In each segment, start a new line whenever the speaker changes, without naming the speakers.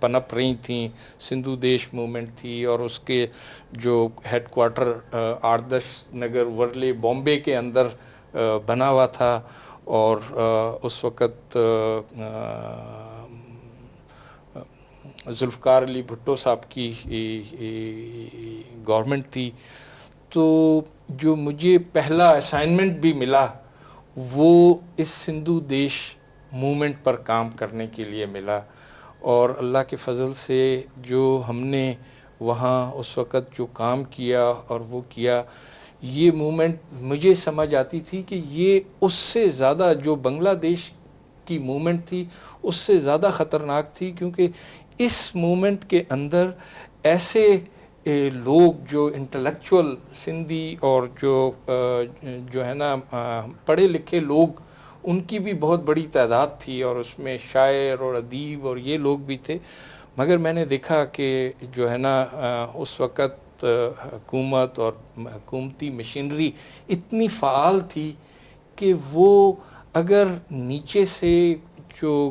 پنپ رہی تھیں. سندھو دیش موومنٹ تھی اور اس کے جو ہیڈ کوارٹر آردش نگر ورلے بامبے کے اندر بنا ہوا تھا, اور اس وقت ذوالفقار علی بھٹو صاحب کی گورنمنٹ تھی. تو جو مجھے پہلا اسائنمنٹ بھی ملا وہ اس سندھو دیش موومنٹ پر کام کرنے کے لیے ملا, اور اللہ کے فضل سے جو ہم نے وہاں اس وقت جو کام کیا اور وہ کیا, یہ موومنٹ مجھے سمجھ آتی تھی کہ یہ اس سے زیادہ جو بنگلہ دیش کی موومنٹ تھی اس سے زیادہ خطرناک تھی, کیونکہ اس موومنٹ کے اندر ایسے لوگ جو انٹلیکچول سندھی اور جو ہے نا پڑھے لکھے لوگ, ان کی بھی بہت بڑی تعداد تھی, اور اس میں شاعر اور ادیب اور یہ لوگ بھی تھے. مگر میں نے دیکھا کہ جو ہے نا اس وقت حکومت اور حکومتی مشینری اتنی فعال تھی کہ وہ اگر نیچے سے جو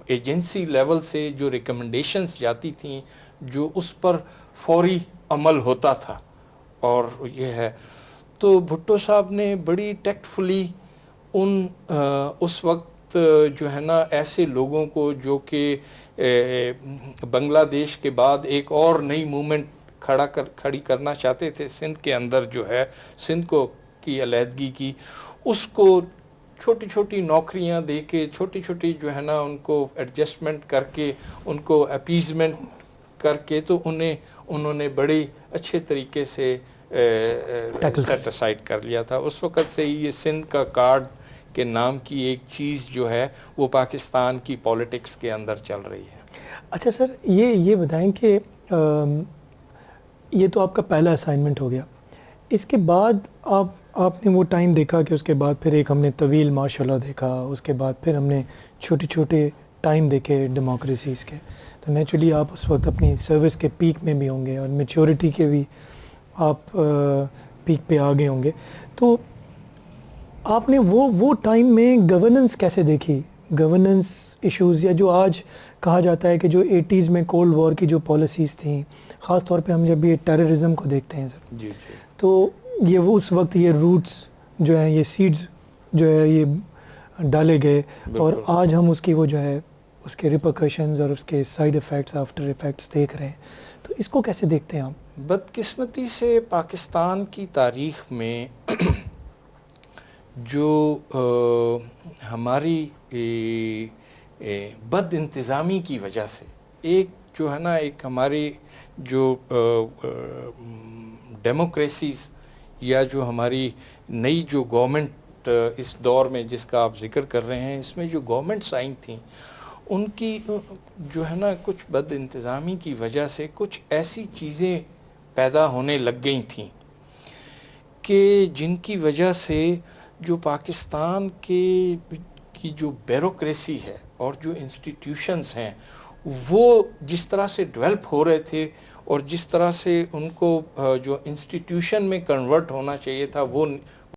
ایجنسی لیول سے جو ریکمنڈیشنز جاتی تھیں, جو اس پر فوری عمل ہوتا تھا. اور یہ ہے تو بھٹو صاحب نے بڑی ٹیکٹفلی اس وقت جو ہے نا ایسے لوگوں کو جو کہ بنگلہ دیش کے بعد ایک اور نئی موومنٹ کھڑی کرنا چاہتے تھے سندھ کے اندر, جو ہے سندھ کو کی علیحدگی کی, اس کو چھوٹی چھوٹی نوکریاں دے کے, چھوٹی چھوٹی جو ہے نا ان کو ایڈجسٹمنٹ کر کے, ان کو اپیزمنٹ کر کے, تو انہوں نے بڑے اچھے طریقے سے سیٹ اسائڈ کر لیا تھا. اس وقت سے یہ سندھ کا کارڈ کے نام کی ایک چیز جو ہے وہ پاکستان کی پولیٹکس کے اندر چل رہی ہے.
اچھا سر, یہ بتائیں کہ یہ تو آپ کا پہلا اسائنمنٹ ہو گیا, اس کے بعد آپ نے وہ ٹائم دیکھا کہ اس کے بعد پھر ایک ہم نے طویل ماشاءاللہ دیکھا, اس کے بعد پھر ہم نے چھوٹے چھوٹے ٹائم دیکھے ڈیموکریسیز کے, تو نیچرلی آپ اس وقت اپنی سروس کے پیک میں بھی ہوں گے اور میچورٹی کے بھی آپ پیک پہ آ گئے ہوں گے. تو آپ نے وہ ٹائم میں گورننس کیسے دیکھی, گورننس ایشوز, یا جو آج کہا جاتا ہے کہ جو 80s میں کولڈ وار کی جو پالیسیز تھیں, خاص طور پہ ہم جب یہ ٹیررزم کو دیکھتے ہیں سر,
جی
تو یہ وہ اس وقت یہ روٹس جو ہیں, یہ سیڈز جو ہے یہ ڈالے گئے, اور آج ہم اس کی وہ جو ہے اس کے ریپرکشنز اور اس کے سائیڈ ایفیکٹس, آفٹر ایفیکٹس دیکھ رہے ہیں. تو اس کو کیسے دیکھتے ہیں آپ؟
بدقسمتی سے پاکستان کی تاریخ میں جو ہماری بد انتظامی کی وجہ سے, ایک جو ہے نا ایک ہماری جو ڈیموکریسیز یا جو ہماری نئی جو گورنمنٹ اس دور میں جس کا آپ ذکر کر رہے ہیں, اس میں جو گورنمنٹس آئی تھیں ان کی جو ہے نا کچھ بد انتظامی کی وجہ سے کچھ ایسی چیزیں پیدا ہونے لگ گئی تھیں کہ جن کی وجہ سے جو پاکستان کی جو بیوروکریسی ہے اور جو انسٹیٹیوشنز ہیں وہ جس طرح سے ڈیولپ ہو رہے تھے, اور جس طرح سے ان کو جو انسٹیٹیوشن میں کنورٹ ہونا چاہیے تھا وہ